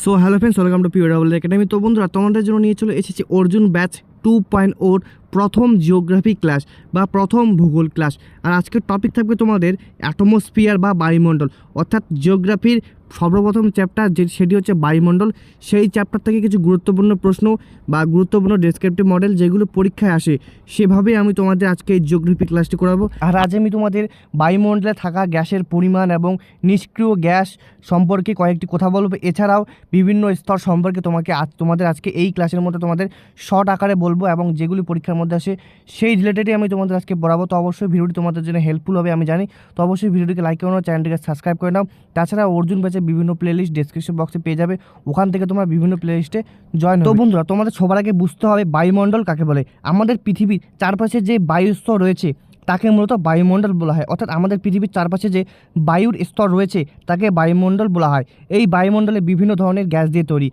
So hello friends, welcome to পিওডাবল academy. তো বন্ধুরা, তোমাদের জন্য নিয়ে চলে এসেছি অর্জুন ব্যাচ 2.0 প্রথম জিওগ্রাফি ক্লাস বা প্রথম ভূগোল ক্লাস। আর আজকের টপিক থাকবে তোমাদের অ্যাটমসফিয়ার বা বায়ুমণ্ডল, অর্থাৎ জিওগ্রাফির সর্বপ্রথম চ্যাপ্টার সেটি হচ্ছে বায়ুমণ্ডল। সেই চ্যাপ্টার থেকে কিছু গুরুত্বপূর্ণ প্রশ্ন বা গুরুত্বপূর্ণ ডেসক্রিপটিভ মডেল যেগুলো পরীক্ষায় আসে, সেভাবেই আমি তোমাদের আজকে এই জিওগ্রাফি ক্লাসটি করাবো। আর আজ আমি তোমাদের বায়ুমণ্ডলে থাকা গ্যাসের পরিমাণ এবং নিষ্ক্রিয় গ্যাস সম্পর্কে কয়েকটি কথা বলবো। এছাড়াও বিভিন্ন স্তর সম্পর্কে তোমাদের আজকে এই ক্লাসের মধ্যে তোমাদের শর্ট আকারে বলবো, এবং যেগুলি পরীক্ষার মধ্যে আসে সেই রিলেটেডই আমি তোমাদের আজকে পড়াবো। তো অবশ্যই ভিডিওটি তোমাদের জন্য হেল্পফুল হবে আমি জানি। তো অবশ্যই ভিডিওটিকে লাইক করে নাও, চ্যানেলটিকে সাবস্ক্রাইব করে নাও। তাছাড়া অর্জুন ব্যাচের বিভিন্ন প্লেলিস্ট ডেসক্রিপশন বক্সে পেয়ে যাবে, ওখান থেকে তোমরা বিভিন্ন প্লেলিস্টে জয়েন হবে। তো বন্ধুরা, তোমাদের সবার আগে বুঝতে হবে বায়ুমণ্ডল কাকে বলে। আমাদের পৃথিবীর চারপাশে যে বায়ুস্তর রয়েছে তাকে মূলত বায়ুমণ্ডল বলা হয়। অর্থাৎ আমাদের পৃথিবীর চারপাশে যে বায়ুর স্তর রয়েছে তাকে বায়ুমণ্ডল বলা হয়। এই বায়ুমণ্ডলে বিভিন্ন ধরনের গ্যাস দিয়ে তৈরি।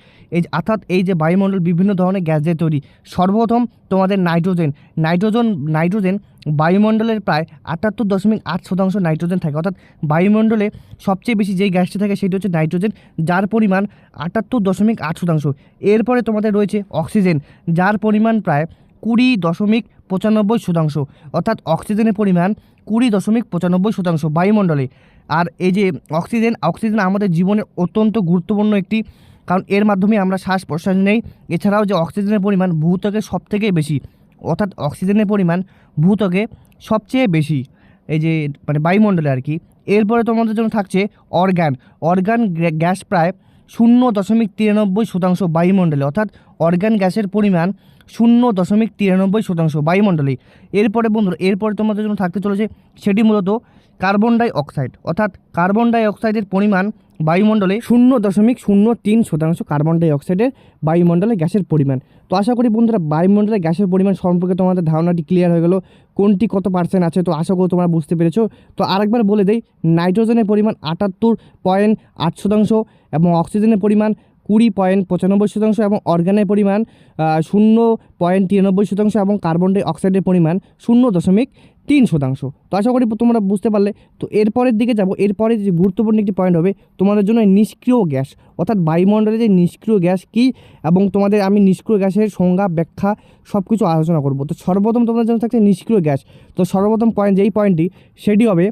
এই যে বায়ুমণ্ডল বিভিন্ন ধরনের গ্যাস দিয়ে তৈরি। সর্বপ্রথম তোমাদের নাইট্রোজেন বায়ুমণ্ডলের প্রায় 78.8% নাইট্রোজেন থাকে। অর্থাৎ বায়ুমণ্ডলে সবচেয়ে বেশি যেই গ্যাসটি থাকে সেটি হচ্ছে নাইট্রোজেন, যার পরিমাণ 78.8%। এরপরে তোমাদের রয়েছে অক্সিজেন, যার পরিমাণ প্রায় 20.95%। অর্থাৎ অক্সিজেনের পরিমাণ 20.95% বায়ুমণ্ডলে। আর এই যে অক্সিজেন আমাদের জীবনে অত্যন্ত গুরুত্বপূর্ণ একটি, কারণ এর মাধ্যমে আমরা শ্বাস প্রশ্বাস নেই। এছাড়াও যে অক্সিজেনের পরিমাণ ভূত্বকে সবথেকে বেশি, অর্থাৎ অক্সিজেনের পরিমাণ ভূত্বকে সবচেয়ে বেশি এই যে বায়ুমণ্ডলে আর কি। এরপরে তোমাদের জন্য থাকছে অর্গান গ্যাস প্রায় 0.93% বায়ুমণ্ডলে। অর্থাৎ অর্গান গ্যাসের পরিমাণ 0.93% বায়ুমণ্ডলে। এরপরে তোমাদের জন্য থাকতে চলেছে সেটি মূলত কার্বন ডাই অক্সাইড। অর্থাৎ কার্বন ডাই অক্সাইডের পরিমাণ বায়ুমণ্ডলে 0.03% কার্বন ডাই অক্সাইডের বায়ুমণ্ডলে গ্যাসের পরিমাণ। তো আশা করি বন্ধুরা, বায়ুমণ্ডলে গ্যাসের পরিমাণ সম্পর্কে তোমাদের ধারণাটি ক্লিয়ার হয়ে গেল, কোনটি কত পার্সেন্ট আছে। তো আশা করি তোমরা বুঝতে পেরেছো। তো আরেকবার বলে দেই, নাইট্রোজেনের পরিমাণ 78.8% এবং অক্সিজেনের পরিমাণ 20.95% এবং অর্গানের পরিমাণ 0.93% এবং কার্বন ডাই অক্সাইডের পরিমাণ 0.3%। তো আশা করি তোমরা বুঝতে পারলে। তো এরপরের দিকে যাব। এরপরে যে গুরুত্বপূর্ণ একটি পয়েন্ট হবে তোমাদের জন্য নিষ্ক্রিয় গ্যাস, অর্থাৎ বায়ুমণ্ডলে যে নিষ্ক্রিয় গ্যাস কী, এবং তোমাদের আমি নিষ্ক্রিয় গ্যাসের সংজ্ঞা, ব্যাখ্যা সব কিছু আলোচনা করব। তো সর্বপ্রথম তোমাদের জন্য থাকছে নিষ্ক্রিয় গ্যাস। তো সর্বপ্রথম পয়েন্টটি সেটি হবে,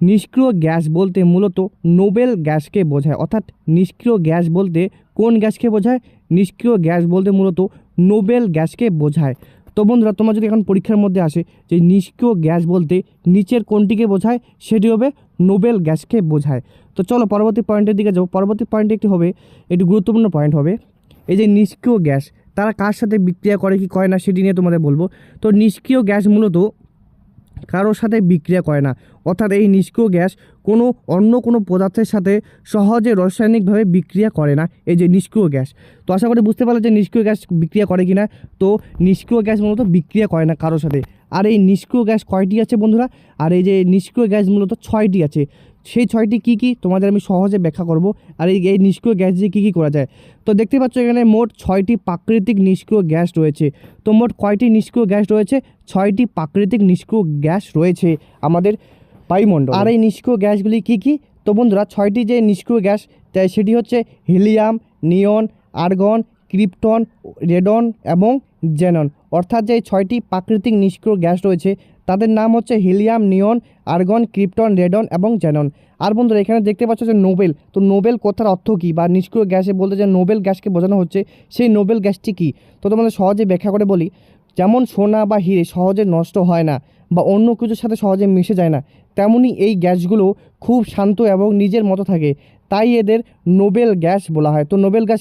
নিষ্ক্রিয় গ্যাস বলতে মূলত নোবেল গ্যাসকে বোঝায়। অর্থাৎ নিষ্ক্রিয় গ্যাস বলতে কোন গ্যাসকে বোঝায়? নিষ্ক্রিয় গ্যাস বলতে মূলত নোবেল গ্যাসকে বোঝায়। তো বন্ধুরা, তোমরা যদি এখন পরীক্ষার মধ্যে আসে যে নিষ্ক্রিয় গ্যাস বলতে নিচের কোনটিকে বোঝায়, সেটি হবে নোবেল গ্যাসকে বোঝায়। তো চলো পরবর্তী পয়েন্টের দিকে যাবো। পরবর্তী পয়েন্টে একটি গুরুত্বপূর্ণ পয়েন্ট হবে, এই যে নিষ্ক্রিয় গ্যাস তারা কার সাথে বিক্রিয়া করে কি করে না সেটি নিয়ে তোমাদের বলবো। তো নিষ্ক্রিয় গ্যাস মূলত কারোর সাথে বিক্রিয়া করে না। অর্থাৎ এই নিষ্ক্রিয় গ্যাস অন্য কোনো পদার্থের সাথে সহজে রাসায়নিকভাবে বিক্রিয়া করে না, এই যে নিষ্ক্রিয় গ্যাস। তো আশা করি বুঝতে পারলে যে নিষ্ক্রিয় গ্যাস বিক্রিয়া করে কি না। তো নিষ্ক্রিয় গ্যাস মূলত বিক্রিয়া করে না কারোর সাথে। আর এই নিষ্ক্রিয় গ্যাস কয়টি আছে বন্ধুরা? আর এই যে নিষ্ক্রিয় গ্যাস মূলত 6টি আছে। সেই 6টি কী তোমাদের আমি সহজে ব্যাখ্যা করব। আর এই নিষ্ক্রিয় গ্যাস দিয়ে কী করা যায়। তো দেখতে পাচ্ছ এখানে মোট 6টি প্রাকৃতিক নিষ্ক্রিয় গ্যাস রয়েছে। তো মোট কয়টি নিষ্ক্রিয় গ্যাস রয়েছে? 6টি প্রাকৃতিক নিষ্ক্রিয় গ্যাস রয়েছে আমাদের বায়ুমণ্ডল। আর এই নিষ্ক্রিয় গ্যাসগুলি কী? তো বন্ধুরা, 6টি যে নিষ্ক্রিয় গ্যাস সেটি হচ্ছে হিলিয়াম, নিয়ন, আর্গন, ক্রিপ্টন, রেডন এবং জেনন। অর্থাৎ যে 6টি প্রাকৃতিক নিষ্ক্রিয় গ্যাস রয়েছে তাদের নাম হচ্ছে হিলিয়াম, নিয়ন, আর্গন, ক্রিপ্টন, রেডন এবং জেনন। আর বন্ধুরা, এখানে দেখতে পাচ্ছ যে নোবেল। তো নোবেল কথার অর্থ কী, বা নিষ্ক্রিয় গ্যাসে বলতে যে নোবেল গ্যাসকে বোঝানো হচ্ছে, সেই নোবেল গ্যাসটি কী? তো তোমাদের সহজে ব্যাখ্যা করে বলি। যেমন সোনা বা হিরে সহজে নষ্ট হয় না বা অন্য কিছুর সাথে সহজে মিশে যায় না, তেমনি এই গ্যাসগুলো খুব শান্ত এবং নিজের মতো থাকে, তাই এদের নোবেল গ্যাস বলা হয়। তো নোবেল গ্যাস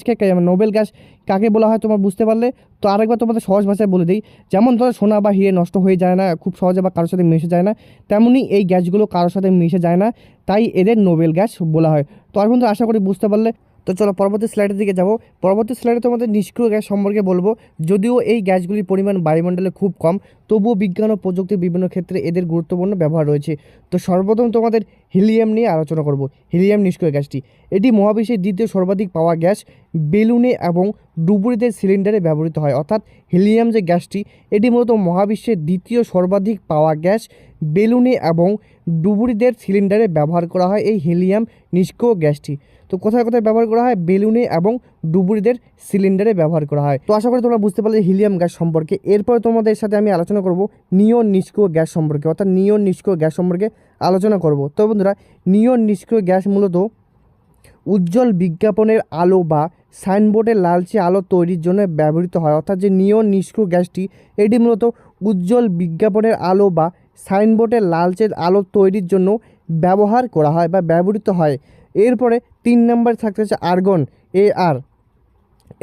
কাকে বলা হয় তোমরা বুঝতে পারলে। তো আরেকবার তোমাদের সহজ ভাষায় বলে দিই, যেমন ধরো সোনা বা হিরে নষ্ট হয়ে যায় না খুব সহজে বা কারোর সাথে মিশে যায় না, তেমনি এই গ্যাসগুলো কারোর সাথে মিশে যায় না, তাই এদের নোবেল গ্যাস বলা হয়। তো আর বন্ধু, আশা করি বুঝতে পারলে। তো চলো পরবর্তী স্লাইডের দিকে যাব। পরবর্তী স্লাইডে তোমাদের নিষ্ক্রিয় গ্যাস সম্পর্কে বলবো। যদিও এই গ্যাসগুলির পরিমাণ বায়ুমণ্ডলে খুব কম, তবুও বিজ্ঞান ও প্রযুক্তির বিভিন্ন ক্ষেত্রে এদের গুরুত্বপূর্ণ ব্যবহার রয়েছে। তো সর্বপ্রথম তোমাদের হিলিয়াম নিয়ে আলোচনা করব। হিলিয়াম নিষ্ক্রিয় গ্যাসটি, এটি মহাবিশ্বের দ্বিতীয় সর্বাধিক পাওয়া গ্যাস। বেলুনে এবং ডুবুরিদের সিলিন্ডারে ব্যবহৃত হয়। অর্থাৎ হিলিয়াম যে গ্যাসটি এটি মূলত মহাবিশ্বের দ্বিতীয় সর্বাধিক পাওয়া গ্যাস। বেলুনে এবং ডুবুরিদের সিলিন্ডারে ব্যবহার করা হয় এই হিলিয়াম নিষ্ক্রিয় গ্যাসটি। তো কোথায় কোথায় ব্যবহার করা হয়? বেলুনে এবং ডুবুরিদের সিলিন্ডারে ব্যবহার করা হয়। তো আশা করি তোমরা বুঝতে পারলে হিলিয়াম গ্যাস সম্পর্কে। এরপরে তোমাদের সাথে আমি আলোচনা করব নিয়ন নিষ্ক্রিয় গ্যাস সম্পর্কে, অর্থাৎ নিয়ন নিষ্ক্রিয় গ্যাস সম্পর্কে আলোচনা করব। তো বন্ধুরা, নিয়ন নিষ্ক্রিয় গ্যাস মূলত উজ্জ্বল বিজ্ঞাপনের আলো বা সাইনবোর্ডের লালচে আলো তৈরির জন্য ব্যবহৃত হয়। অর্থাৎ যে নিয়ন নিষ্ক্রিয় গ্যাসটি এটি মূলত উজ্জ্বল বিজ্ঞাপনের আলো বা সাইনবোর্ডের লালচে আলো তৈরির জন্য ব্যবহার করা হয় বা ব্যবহৃত হয়। এরপরে 3 নম্বর থাকতে হচ্ছে আর্গন, AR।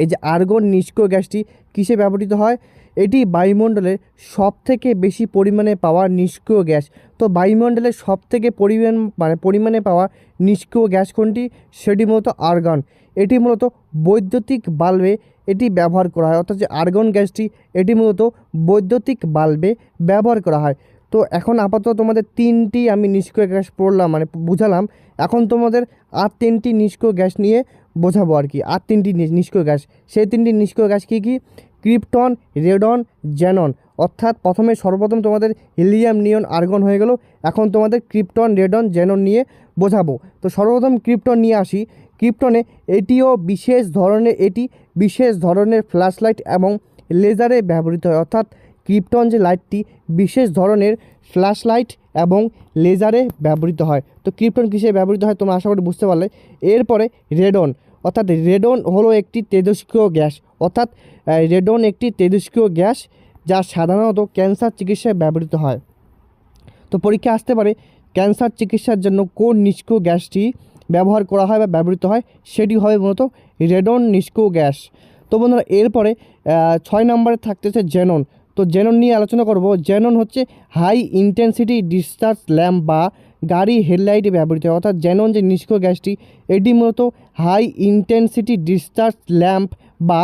এই যে আর্গন নিষ্ক্রিয় গ্যাসটি কিসে ব্যবহৃত হয়? এটি বায়ুমণ্ডলের সবথেকে বেশি পরিমাণে পাওয়া নিষ্ক্রিয় গ্যাস। তো বায়ুমণ্ডলের সবথেকে পরিমাণে পাওয়া নিষ্ক্রিয় গ্যাস কোনটি? সেটি মূলত আর্গন। এটি মূলত বৈদ্যুতিক বাল্বে এটি ব্যবহার করা হয়। অর্থাৎ যে আর্গন গ্যাসটি এটি মূলত বৈদ্যুতিক বাল্বে ব্যবহার করা হয়। তো এখন আপাতত তোমাদের 3টি আমি নিষ্ক্রিয় গ্যাস পড়লাম, বুঝালাম। এখন তোমাদের আর 3টি নিষ্ক্রিয় গ্যাস নিয়ে বোঝাবো আর কি। আর 3টি নিষ্ক্রিয় গ্যাস, সেই 3টি নিষ্ক্রিয় গ্যাস কী কী? Krypton, radon, xenon. অর্থাৎ সর্বপ্রথম তোমাদের হিলিয়াম, নিয়ন, আর্গন হয়ে গেল। এখন তোমাদের ক্রিপ্টন, রেডন, জ্যানন নিয়ে বোঝাবো। তো সর্বপ্রথম ক্রিপ্টন নিয়ে আসি। ক্রিপ্টনে এটি বিশেষ ধরনের ফ্ল্যাশ লাইট এবং লেজারে ব্যবহৃত হয়। অর্থাৎ ক্রিপ্টন যে লাইটটি বিশেষ ধরনের ফ্ল্যাশ লাইট এবং লেজারে ব্যবহৃত হয়। তো ক্রিপ্টন কিসে ব্যবহৃত হয় তোমরা আশা করি বুঝতে পারলে। এরপরে রেডন, অর্থাৎ রেডন হলো একটি তেজস্ক্রিয় গ্যাস। অর্থাৎ রেডন একটি তেজস্ক্রিয় গ্যাস যা সাধারণত ক্যান্সার চিকিৎসায় ব্যবহৃত হয়। তো পরীক্ষা আসতে পারে ক্যান্সার চিকিৎসার জন্য কোন নিষ্ক্রিয় গ্যাসটি ব্যবহার করা হয় বা ব্যবহৃত হয়? সেটি হবে মূলত রেডন নিষ্ক্রিয় গ্যাস। তো বন্ধুরা, এরপরে 6 নম্বরে থাকতেছে জ্যানন। তো জ্যানন নিয়ে আলোচনা করব। জ্যানন হচ্ছে হাই ইন্টেন্সিটি ডিসচার্জ ল্যাম্প বা গাড়ি হেডলাইটে ব্যবহৃত হয়। অর্থাৎ জ্যানন যে নিষ্ক্রিয় গ্যাসটি এটি মূলত হাই ইন্টেন্সিটি ডিসচার্জ ল্যাম্প বা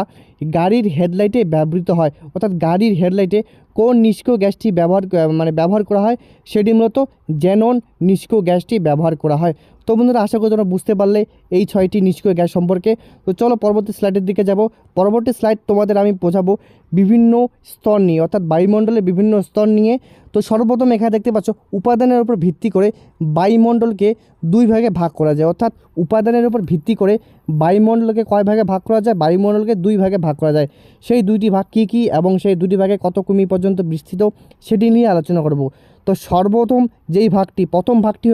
গাড়ির হেডলাইটে ব্যবহৃত হয়। অর্থাৎ গাড়ির হেডলাইটে কোন নিষ্ক্রিয় গ্যাসটি ব্যবহার করা হয়? সেটি মূলত জ্যানন নিষ্ক্রিয় গ্যাসটি ব্যবহার করা হয়। তো বন্ধুরা, আশা করি তোমরা বুঝতে পারলে এই 6টি নিষ্ক্রিয় গ্যাস সম্পর্কে। তো চলো পরবর্তী স্লাইডের দিকে যাব। পরবর্তী স্লাইড তোমাদের আমি বোঝাবো বিভিন্ন স্তর নিয়ে, অর্থাৎ বায়ুমণ্ডলের বিভিন্ন স্তর নিয়ে। তো সর্বপ্রথম এখানে দেখতে পাচ্ছ উপাদানের উপর ভিত্তি করে বায়ুমণ্ডলকে 2 ভাগে ভাগ করা যায়। অর্থাৎ উপাদানের উপর ভিত্তি করে বায়ুমণ্ডলকে কয় ভাগে ভাগ করা যায়? বায়ুমণ্ডলকে 2 ভাগে ভাগ করা যায়। সেই 2টি ভাগ কী কী এবং সেই 2টি ভাগে কত কিমি পর্যন্ত বিস্তৃত সেটি নিয়ে আলোচনা করব। তো সর্বপ্রথম যেই ভাগটি, প্রথম ভাগটি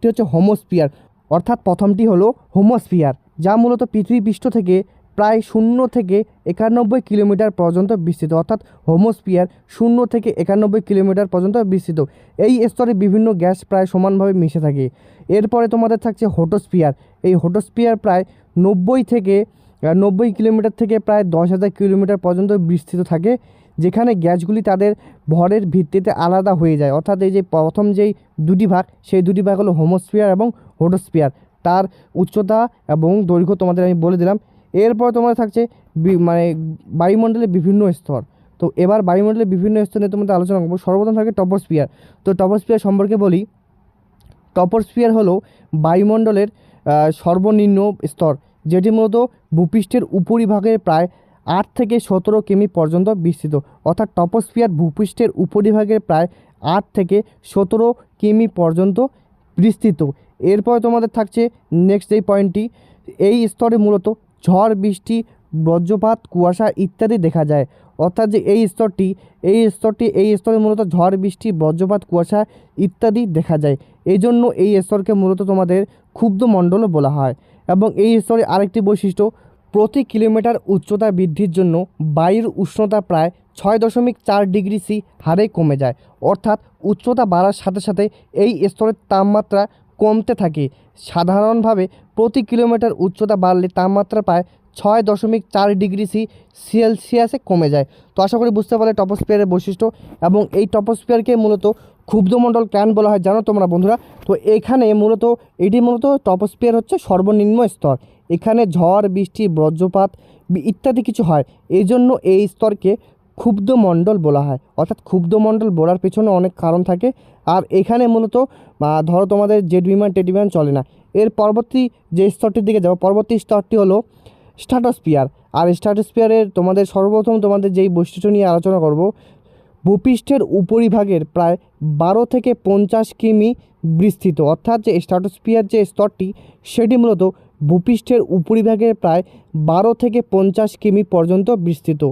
হচ্ছে হোমোস্ফিয়ার। অর্থাৎ প্রথমটি হলো হোমোস্ফিয়ার, যা মূলত পৃথিবী পৃষ্ঠ থেকে প্রায় 0 থেকে 91 কিলোমিটার পর্যন্ত বিস্তৃত। অর্থাৎ হোমোস্ফিয়ার 0 থেকে 91 কিলোমিটার পর্যন্ত বিস্তৃত। এই স্তরে বিভিন্ন গ্যাস প্রায় সমানভাবে মিশে থাকে। এরপরে তোমাদের থাকছে হোটোস্ফিয়ার। এই হোটোস্ফিয়ার প্রায় 90 কিলোমিটার থেকে প্রায় 10,000 কিলোমিটার পর্যন্ত বিস্তৃত থাকে, যেখানে গ্যাসগুলি তাদের ভরের ভিত্তিতে আলাদা হয়ে যায়। অর্থাৎ এই যে প্রথম যেই 2টি ভাগ, সেই 2টি ভাগ হলো হোমোস্ফিয়ার এবং হোটোস্ফিয়ার। তার উচ্চতা এবং দৈর্ঘ্য তোমাদের আমি বলে দিলাম। এরপর তোমাদের থাকছে বায়ুমণ্ডলের বিভিন্ন স্তর। তো এবার বায়ুমণ্ডলের বিভিন্ন স্তর নিয়ে তোমাদের আলোচনা করবো। সর্বপ্রথম থাকে টপোস্ফিয়ার। তো টপোস্ফিয়ার সম্পর্কে বলি। টপোস্ফিয়ার হলো বায়ুমণ্ডলের সর্বনিম্ন স্তর, যেটি মূলত ভূপৃষ্ঠের উপরিভাগের প্রায় 8 থেকে 17 কিমি পর্যন্ত বিস্তৃত। অর্থাৎ টপোস্ফিয়ার ভূপৃষ্ঠের উপরিভাগের প্রায় 8 থেকে 17 কিমি পর্যন্ত বিস্তৃত। এরপর তোমাদের থাকছে নেক্সট যেই পয়েন্টটি, এই স্তরে মূলত ঝড়, বৃষ্টি, বজ্রপাত, কুয়াশা ইত্যাদি দেখা যায়। অর্থাৎ যে এই স্তরে মূলত ঝড়, বৃষ্টি, বজ্রপাত, কুয়াশা ইত্যাদি দেখা যায়। এই জন্য এই স্তরকে মূলত তোমাদের ক্ষুব্ধমণ্ডলও বলা হয়। এবং এই স্তরে আরেকটি বৈশিষ্ট্য, প্রতি কিলোমিটার উচ্চতা বৃদ্ধির জন্য বায়ুর উষ্ণতা প্রায় 6.4 ডিগ্রি সি হারে কমে যায়। অর্থাৎ উচ্চতা বাড়ার সাথে সাথে এই স্তরের তাপমাত্রা কমতে থাকে। সাধারণভাবে প্রতি কিলোমিটার উচ্চতা বাড়লে তাপমাত্রা প্রায় 6.4 ডিগ্রি সেলসিয়াসে কমে যায়। তো আশা করি বুঝতে পারলে টপোস্ফিয়ারের বৈশিষ্ট্য। এবং এই টপোস্ফিয়ারকে মূলত ক্ষুব্ধমণ্ডল কেন বলা হয় জানো তোমরা বন্ধুরা? তো এখানে এটি মূলত টপোস্ফিয়ার হচ্ছে সর্বনিম্ন স্তর। এখানে ঝড়, বৃষ্টি, বজ্রপাত ইত্যাদি কিছু হয়, এই জন্য এই স্তরকে ক্ষুব্ধমণ্ডল বলা হয়। অর্থাৎ ক্ষুব্ধমণ্ডল বলার পেছনে অনেক কারণ থাকে। আর এখানে মূলত ধরো তোমাদের জেট বিমান, টেট বিমান চলে না। এর পরবর্তী যে স্তরটির দিকে যাব, পরবর্তী স্তরটি হলো স্ট্র্যাটোস্ফিয়ার। আর স্ট্র্যাটোস্ফিয়ারের তোমাদের সর্বপ্রথম তোমাদের যেই বৈশিষ্ট্য নিয়ে আলোচনা করব, ভূপৃষ্ঠের উপরিভাগের প্রায় 12 থেকে 50 কিমি বিস্তৃত। অর্থাৎ যে স্ট্র্যাটোস্ফিয়ার যে স্তরটি সেটি মূলত ভূপৃষ্ঠের উপরিভাগের প্রায় 12 থেকে 50 কিমি পর্যন্ত বিস্তৃত।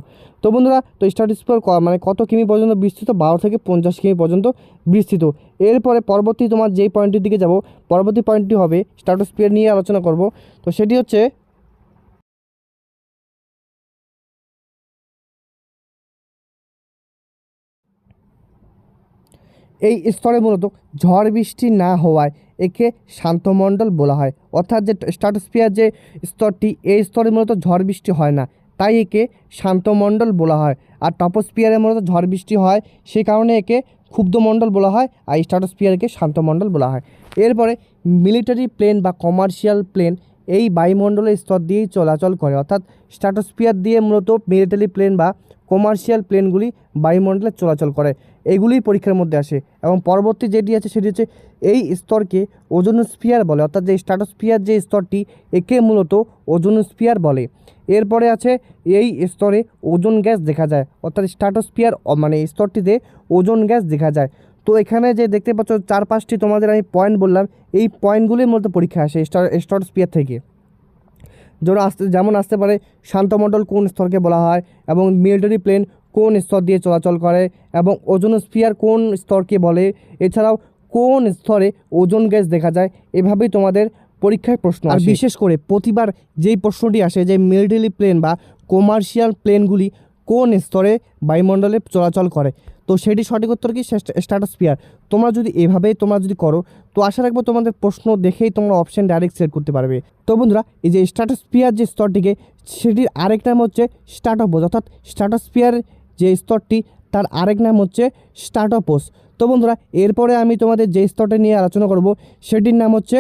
তো বন্ধুরা, তো স্ট্র্যাটোস্ফিয়ার মানে কত কিমি পর্যন্ত বিস্তৃত? 12 থেকে 50 কিমি পর্যন্ত বিস্তৃত। এরপরে পরবর্তী তোমার যেই পয়েন্টটির দিকে যাব, পরবর্তী পয়েন্টটি হবে স্ট্র্যাটোস্ফিয়ার নিয়ে আলোচনা করব। তো সেটি হচ্ছে এই স্তরে মূলত ঝড় বৃষ্টি না হওয়ায় একে শান্তমণ্ডল বলা হয়। অর্থাৎ যে স্ট্র্যাটোস্ফিয়ার যে স্তরটি, এই স্তরে মূলত ঝড় বৃষ্টি হয় না, তাই একে শান্তমণ্ডল বলা হয়। আর টপোস্ফিয়ারে মূলত ঝড় বৃষ্টি হয়, সেই কারণে একে ক্ষুব্ধমণ্ডল বলা হয়, আর স্ট্র্যাটোস্ফিয়ারকে শান্তমণ্ডল বলা হয়। এরপরে মিলিটারি প্লেন বা কমার্শিয়াল প্লেন এই বায়ুমণ্ডলের স্তর দিয়েই চলাচল করে। অর্থাৎ স্ট্র্যাটোস্ফিয়ার দিয়ে মূলত মিলিটারি প্লেন বা কমার্শিয়াল প্লেনগুলি বায়ুমণ্ডলে চলাচল করে, এগুলি পরীক্ষার মধ্যে আসে। এবং পরবর্তী যেটি আছে সেটি হচ্ছে এই স্তরকে ওজোনোস্ফিয়ার বলে। অর্থাৎ যে স্ট্র্যাটোস্ফিয়ার যে স্তরটি, একে মূলত ওজোনোস্ফিয়ার বলে। এরপরে আছে এই স্তরে ওজোন গ্যাস দেখা যায়। অর্থাৎ স্ট্র্যাটোস্ফিয়ার মানে স্তরটিতে ওজোন গ্যাস দেখা যায়। তো এখানে যে দেখতে পাচ্ছ 4-5টি তোমাদের আমি পয়েন্ট বললাম, এই পয়েন্টগুলির মধ্যে পরীক্ষা আসে স্ট্র্যাটোস্ফিয়ার থেকে। যেমন আসতে পারে শান্তমণ্ডল কোন স্তরকে বলা হয়, এবং মিলিটারি প্লেন কোন স্তর দিয়ে চলাচল করে, এবং ওজোনোস্ফিয়ার কোন স্তরকে বলে, এছাড়াও কোন স্তরে ওজোন গ্যাস দেখা যায়। এভাবেই তোমাদের পরীক্ষায় প্রশ্ন আসে। আর বিশেষ করে প্রতিবার যেই প্রশ্নটি আসে যে মিলিটারি প্লেন বা কমার্শিয়াল প্লেনগুলি কোন স্তরে বায়ুমণ্ডলে চলাচল করে, তো সেটি সঠিক উত্তর কি? স্ট্র্যাটোস্ফিয়ার। তোমরা যদি তোমরা যদি করো, তো আশা রাখবো তোমাদের প্রশ্ন দেখেই তোমরা অপশন ডাইরেক্ট সিলেক্ট করতে পারবে। তো বন্ধুরা, এই যে স্ট্র্যাটোস্ফিয়ার যে স্তরটিকে, সেটির আরেক নাম হচ্ছে স্ট্র্যাটোপোজ। অর্থাৎ স্ট্র্যাটোস্ফিয়ার যে স্তরটি, তার আরেক নাম হচ্ছে স্ট্র্যাটোপোজ। তো বন্ধুরা, এরপরে আমি তোমাদের যে স্তরটি নিয়ে আলোচনা করব, সেটির নাম হচ্ছে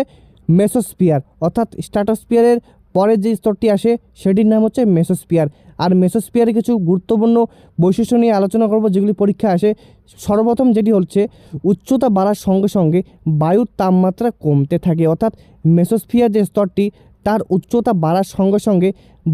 মেসোস্ফিয়ার। অর্থাৎ স্ট্র্যাটোস্ফিয়ারের পরের যে স্তরটি আসে, সেটির নাম হচ্ছে মেসোস্ফিয়ার। আর মেসোস্ফিয়ারে কিছু গুরুত্বপূর্ণ বৈশিষ্ট্য নিয়ে আলোচনা করব, যেগুলি পরীক্ষা আসে। সর্বপ্রথম যেটি হচ্ছে, উচ্চতা বাড়ার সঙ্গে সঙ্গে বায়ুর তাপমাত্রা কমতে থাকে। অর্থাৎ মেসোস্ফিয়ার যে স্তরটি, তার উচ্চতা বাড়ার সঙ্গে সঙ্গে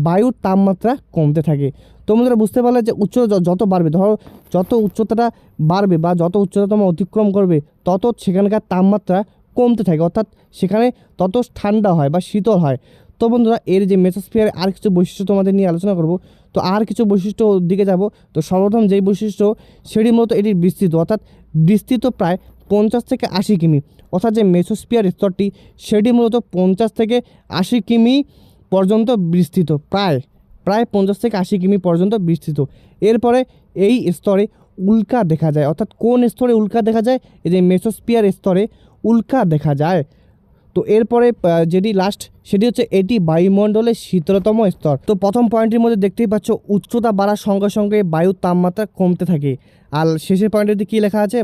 বায়ুর তাপমাত্রা কমতে থাকে। তোমরা বুঝতে পারলে যে উচ্চতা যত বাড়বে, ধরো যত উচ্চতাটা বাড়বে বা যত উচ্চতা তোমরা অতিক্রম করবে, তত সেখানকার তাপমাত্রা কমতে থাকে। অর্থাৎ সেখানে তত ঠান্ডা হয় বা শীতল হয়। তো বন্ধুরা, এর যে মেসোস্ফিয়ার আর কিছু বৈশিষ্ট্য তোমাদের নিয়ে আলোচনা করব। তো আর কিছু বৈশিষ্ট্য দিকে যাব। তো সর্বপ্রথম যেই বৈশিষ্ট্য, সেটি মূলত এটির বিস্তৃত। অর্থাৎ বিস্তৃত প্রায় 50 থেকে 80 কিমি। অর্থাৎ যে মেসোস্ফিয়ার স্তরটি, সেটি মূলত 50 থেকে 80 কিমি পর্যন্ত বিস্তৃত। প্রায় 50 থেকে 80 কিমি পর্যন্ত বিস্তৃত। এরপরে এই স্তরে উল্কা দেখা যায়। অর্থাৎ কোন স্তরে উল্কা দেখা যায়? এই যে মেসোস্ফিয়ার স্তরে উল্কা দেখা যায়। তো এরপরে যেটি লাস্ট, সেটি হচ্ছে এটি বায়ুমণ্ডলের শীতলতম স্তর। তো প্রথম পয়েন্টের মধ্যে দেখতেই পাচ্ছ, উচ্চতা বাড়ার সঙ্গে সঙ্গে বায়ুর তাপমাত্রা কমতে থাকে। আর শেষের পয়েন্টে কী লেখা আছে?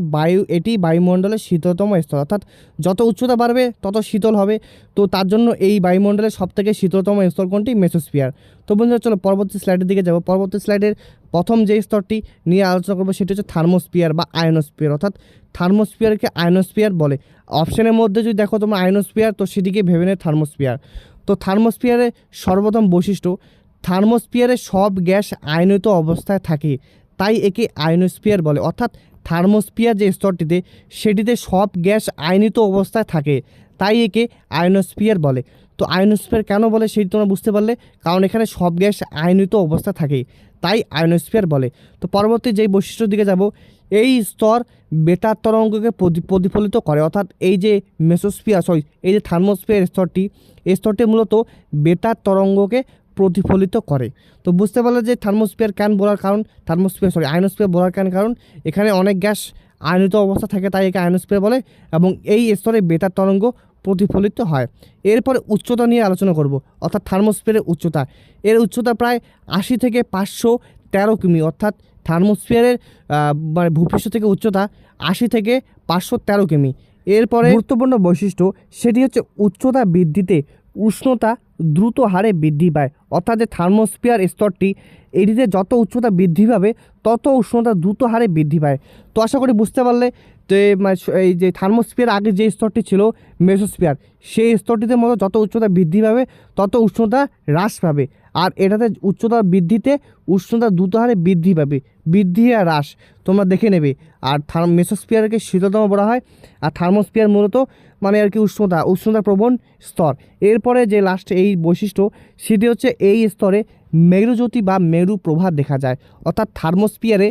এটি বায়ুমণ্ডলের শীতলতম স্তর। অর্থাৎ যত উচ্চতা বাড়বে তত শীতল হবে। তো তার জন্য এই বায়ুমণ্ডলের সবথেকে শীতলতম স্তর কোনটি? মেসোস্ফিয়ার। তো বন্ধুরা, চলো পরবর্তী স্লাইডের দিকে যাব। পরবর্তী স্লাইডের প্রথম যে স্তরটি নিয়ে আলোচনা করবো, সেটি হচ্ছে থার্মোস্ফিয়ার বা আয়নোস্ফিয়ার। অর্থাৎ থার্মোস্ফিয়ারকে আয়নোস্ফিয়ার বলে। অপশনের মধ্যে যদি দেখো তোমরা আয়নোস্ফিয়ার, তো সেটিকে ভেবে নেয় থার্মোস্ফিয়ার। তো থার্মোস্ফিয়ারের সর্বপ্রথম বৈশিষ্ট্য, থার্মোস্ফিয়ারে সব গ্যাস আয়নিত অবস্থায় থাকে, তাই একে আয়নোস্ফিয়ার বলে। অর্থাৎ থার্মোস্ফিয়ার যে স্তরটিতে, সেটিতে সব গ্যাস আয়নিত অবস্থায় থাকে, তাই একে আয়নোস্ফিয়ার বলে। তো আয়নোস্ফিয়ার কেন বলে সেটি তোমরা বুঝতে পারলে, কারণ এখানে সব গ্যাস আয়নিত অবস্থা থাকে, তাই আয়নোস্ফিয়ার বলে। তো পরবর্তী যেই বৈশিষ্ট্যের দিকে যাব, এই স্তর বেতার তরঙ্গকে প্রতিফলিত করে। অর্থাৎ এই যে এই যে থার্মোস্ফিয়ার স্তরটি, এই স্তরটি মূলত বেতার তরঙ্গকে প্রতিফলিত করে। তো বুঝতে পারলে যে থার্মোস্ফিয়ার কেন বলার কারণ, আয়নোস্ফিয়ার বলার কারণ এখানে অনেক গ্যাস আয়নিত অবস্থা থাকে, তাই একে আয়নোস্ফিয়ার বলে, এবং এই স্তরে বেতার তরঙ্গ প্রতিফলিত হয়। এরপরে উচ্চতা নিয়ে আলোচনা করব। অর্থাৎ থার্মোস্ফিয়ারের উচ্চতা, এর উচ্চতা প্রায় 80 থেকে 513 কিমি। অর্থাৎ থার্মোস্ফিয়ারের মানে ভূপৃষ্ঠ থেকে উচ্চতা 80 থেকে 513 কিমি। এরপরে গুরুত্বপূর্ণ বৈশিষ্ট্য, সেটি হচ্ছে উচ্চতা বৃদ্ধিতে উষ্ণতা দ্রুত হারে বৃদ্ধি পায়। অর্থাৎ যে থার্মোস্ফিয়ার স্তরটি এটিতে যত উচ্চতা বৃদ্ধি পাবে তত উষ্ণতা দ্রুত হারে বৃদ্ধি পায়। তো আশা করি বুঝতে পারলে। তো এই যে থার্মোস্ফিয়ার আগে যে স্তরটি ছিল মেসোস্ফিয়ার, সেই স্তরটিতে মতো যত উচ্চতা বৃদ্ধি পাবে তত উষ্ণতা হ্রাস পাবে। আর এটাতে উচ্চতা বৃদ্ধিতে উষ্ণতা দ্রুত হারে বৃদ্ধি পাবে, বৃদ্ধি আর হ্রাস তোমরা দেখে নেবে। আর মেসোস্ফিয়ারকে শীতলতম বলা হয়, আর থার্মোস্ফিয়ার মূলত মানে আর কি উষ্ণতা প্রবণ স্তর। এরপরে যে লাস্ট এই বৈশিষ্ট্য সেটি হচ্ছে এই স্তরে মেরুজ্যোতি বা মেরু প্রভাব দেখা যায়। অর্থাৎ থার্মোস্ফিয়ারে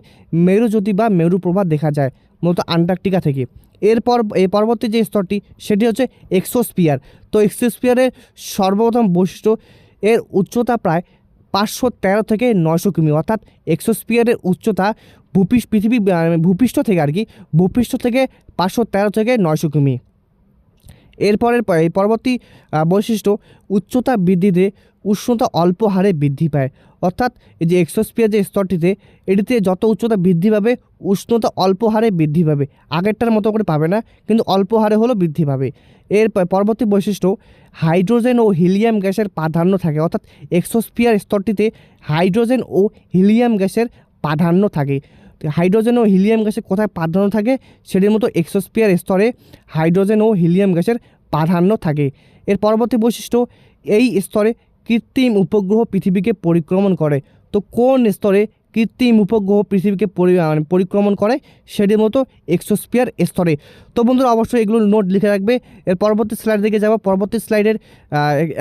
মেরুজ্যোতি বা মেরু প্রভাব দেখা যায় মূলত আন্টার্কটিকা থেকে। এরপর এই পরবর্তী যে স্তরটি সেটি হচ্ছে এক্সোস্ফিয়ার। তো এক্সোস্ফিয়ারের সর্বপ্রথম বৈশিষ্ট্য, এর উচ্চতা প্রায় 513 থেকে 900 কিমি। অর্থাৎ এক্সোস্ফিয়ারের উচ্চতা ভূপৃষ্ঠ থেকে আর কি ভূপৃষ্ঠ থেকে 513 থেকে 900 কিমি। এরপরের এই পরবর্তী বৈশিষ্ট্য, উচ্চতা বৃদ্ধিতে উষ্ণতা অল্প হারে বৃদ্ধি পায়। অর্থাৎ এই যে এক্সোস্ফিয়ার যে স্তরটিতে এটিতে যত উচ্চতা বৃদ্ধি পাবে উষ্ণতা অল্প হারে বৃদ্ধি পাবে, আগেরটার মতো করে পাবে না, কিন্তু অল্প হারে হলেও বৃদ্ধি পাবে। এর পরবর্তী বৈশিষ্ট্য, হাইড্রোজেন ও হিলিয়াম গ্যাসের প্রাধান্য থাকে। অর্থাৎ এক্সোস্ফিয়ার স্তরটিতে হাইড্রোজেন ও হিলিয়াম গ্যাসের প্রাধান্য থাকে। হাইড্রোজেন ও হিলিয়াম গ্যাসের কোথায় প্রাধান্য থাকে, সেটির মতো এক্সোস্ফিয়ার স্তরে হাইড্রোজেন ও হিলিয়াম গ্যাসের প্রাধান্য থাকে। এর পরবর্তী বৈশিষ্ট্য, এই স্তরে কৃত্রিম উপগ্রহ পৃথিবীকে পরিক্রমণ করে। তো কোন স্তরে কৃত্রিম উপগ্রহ পৃথিবীকে পরিক্রমণ করে, সেটির মতো এক্সোস্ফিয়ার স্তরে। তো বন্ধুরা অবশ্যই এগুলো নোট লিখে রাখবে। এর পরবর্তী স্লাইড দিকে যাব। পরবর্তী স্লাইডের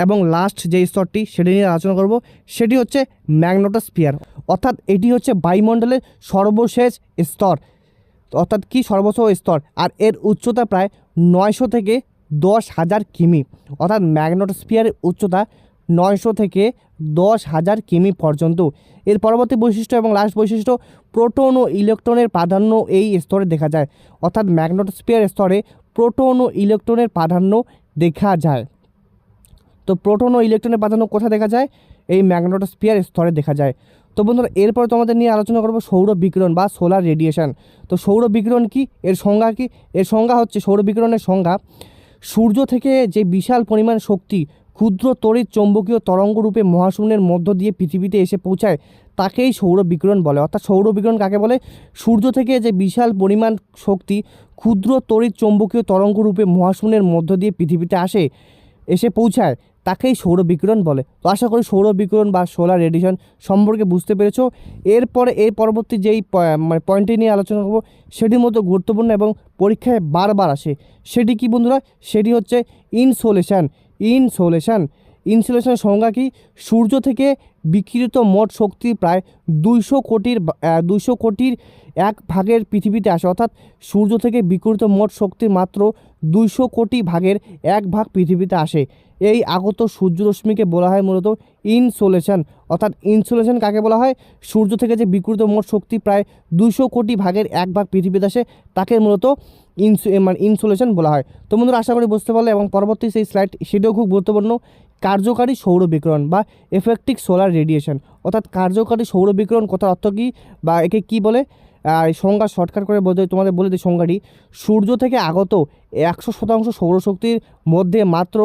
এবং লাস্ট যে স্তরটি সেটি নিয়ে আলোচনা করব, সেটি হচ্ছে ম্যাগনেটোস্ফিয়ার। অর্থাৎ এটি হচ্ছে বায়ুমণ্ডলের সর্বশেষ স্তর, অর্থাৎ কি সর্বশেষ স্তর। আর এর উচ্চতা প্রায় 900 থেকে 10,000 কিমি। অর্থাৎ ম্যাগনেটোস্ফিয়ারের উচ্চতা 900 থেকে 10,000 কিমি পর্যন্ত। এর পরবর্তী বৈশিষ্ট্য এবং লাস্ট বৈশিষ্ট্য, প্রোটন ও ইলেকট্রনের প্রাধান্য এই স্তরে দেখা যায়। অর্থাৎ ম্যাগনেটোস্ফিয়ার স্তরে প্রোটন ও ইলেকট্রনের প্রাধান্য দেখা যায়। তো প্রোটন ও ইলেকট্রনের প্রাধান্য কোথায় দেখা যায়, এই ম্যাগনেটোস্ফিয়ার স্তরে দেখা যায়। তো বন্ধুরা এরপরে তোমাদের নিয়ে আলোচনা করব সৌর বিকিরণ বা সোলার রেডিয়েশন। তো সৌর বিকিরণ কি, এর সংজ্ঞা কি? এর সংজ্ঞা হচ্ছে, সৌর বিকিরণের সংজ্ঞা, সূর্য থেকে যে বিশাল পরিমাণ শক্তি ক্ষুদ্র তড়িৎ চৌম্বকীয় তরঙ্গ রূপে মহাশূন্যের মধ্য দিয়ে পৃথিবীতে এসে পৌঁছায় তাকেই সৌর বিকিরণ বলে। অর্থাৎ সৌর বিকিরণ কাকে বলে? সূর্য থেকে যে বিশাল পরিমাণ শক্তি ক্ষুদ্র তড়িৎ চৌম্বকীয় তরঙ্গ রূপে মহাশূন্যের মধ্য দিয়ে পৃথিবীতে এসে পৌঁছায় তাকেই সৌর বিকিরণ বলে। তো আশা করি সৌর বিকিরণ বা সোলার রেডিয়েশন সম্পর্কে বুঝতে পেরেছো। এরপরে এর পরবর্তী যেই পয়েন্টটি নিয়ে আলোচনা করব সেটির মতো গুরুত্বপূর্ণ এবং পরীক্ষায় বারবার আসে, সেটি কি বন্ধুরা? সেটি হচ্ছে ইনসোলেশন। ইনসোলেশনের সংজ্ঞা কি? সূর্য থেকে বিকিরিত মোট শক্তি প্রায় 200 কোটির 1 ভাগের পৃথিবীতে আসে। অর্থাৎ সূর্য থেকে বিকিরিত মোট শক্তির মাত্র 200 কোটি ভাগের 1 ভাগ পৃথিবীতে আসে। এই আগত সূর্যরশ্মিকে বলা হয় মূলত ইনসোলেশন। অর্থাৎ ইনসোলেশন কাকে বলা হয়? সূর্য থেকে যে বিকিরিত মোট শক্তি প্রায় 200 কোটি ভাগের 1 ভাগ পৃথিবীতে আসে তাকে মূলত ইনসোলেশন বলা হয়। তো বন্ধুরা আশা করি বুঝতে পারলে। এবং পরবর্তী সেই স্লাইড সেটাও খুব গুরুত্বপূর্ণ, কার্যকারী সৌর বিকিরণ বা এফেক্টিভ সোলার রেডিয়েশন। অর্থাৎ কার্যকারী সৌর বিকিরণ কথার অর্থ কী বা একে কী বলে, সংজ্ঞা শর্টকাট করে তোমাদের বলে দিই সংজ্ঞাটি। সূর্য থেকে আগত 100% সৌরশক্তির মধ্যে মাত্র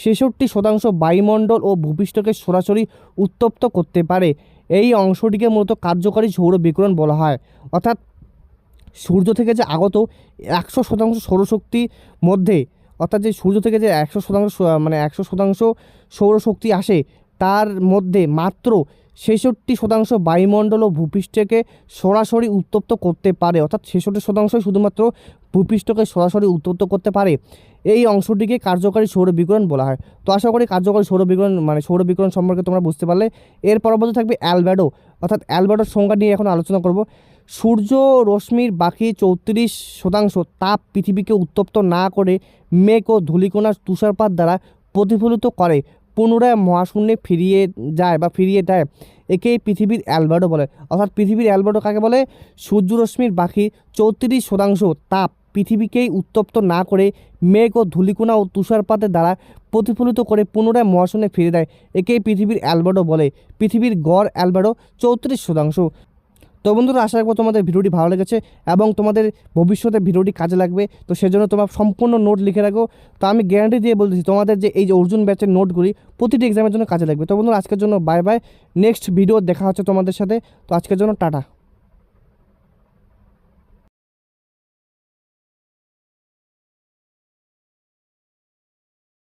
66% বায়ুমণ্ডল ও ভূপৃষ্ঠকে সরাসরি উত্তপ্ত করতে পারে। এই অংশটিকে মূলত কার্যকারী সৌর বিকিরণ বলা হয়। অর্থাৎ সূর্য থেকে যে আগত 100% সৌরশক্তির মধ্যে, অর্থাৎ যে সূর্য থেকে যে 100% সৌরশক্তি আসে তার মধ্যে মাত্র 66% বায়ুমণ্ডল ও ভূপৃষ্ঠকে সরাসরি উত্তপ্ত করতে পারে। অর্থাৎ 66% শুধুমাত্র ভূপৃষ্ঠকে সরাসরি উত্তপ্ত করতে পারে। এই অংশটিকে কার্যকারী সৌর বিকিরণ বলা হয়। তো আশা করি কার্যকারী সৌর বিকিরণ সম্পর্কে তোমরা বুঝতে পারলে। এর পরবর্তী থাকবে অ্যালবেডো। অর্থাৎ অ্যালবেডোর সংজ্ঞা নিয়ে এখন আলোচনা করব। সূর্য রশ্মির বাকি 34% তাপ পৃথিবীকে উত্তপ্ত না করে মেঘ ও ধূলিকণার তুষারপাত দ্বারা প্রতিফলিত করে পুনরায় মহাশূন্যে ফিরিয়ে দেয়। একেই পৃথিবীর অ্যালবেডো বলে। অর্থাৎ পৃথিবীর অ্যালবেডো কাকে বলে? সূর্যরশ্মির বাকি 34% তাপ পৃথিবীকেই উত্তপ্ত না করে মেঘ ও ধূলিকণা ও তুষারপাতের দ্বারা প্রতিফলিত করে পুনরায় মহাশূন্যে ফিরে দেয়। একেই পৃথিবীর অ্যালবেডো বলে। পৃথিবীর গড় অ্যালবেডো 34%। তো বন্ধুরা আশা রাখবো তোমাদের ভিডিওটি ভালো লেগেছে এবং তোমাদের ভবিষ্যতে ভিডিওটি কাজে লাগবে। তো সেজন্য তোমরা সম্পূর্ণ নোট লিখে রাখো। তো আমি গ্যারান্টি দিয়ে বলতেছি তোমাদের যে এই যে অর্জুন ব্যাচের নোটগুলি প্রতিটি এক্সামের জন্য কাজে লাগবে। তো বন্ধুরা আজকের জন্য বাই বাই, নেক্সট ভিডিও দেখা হচ্ছে তোমাদের সাথে। তো আজকের জন্য টাটা।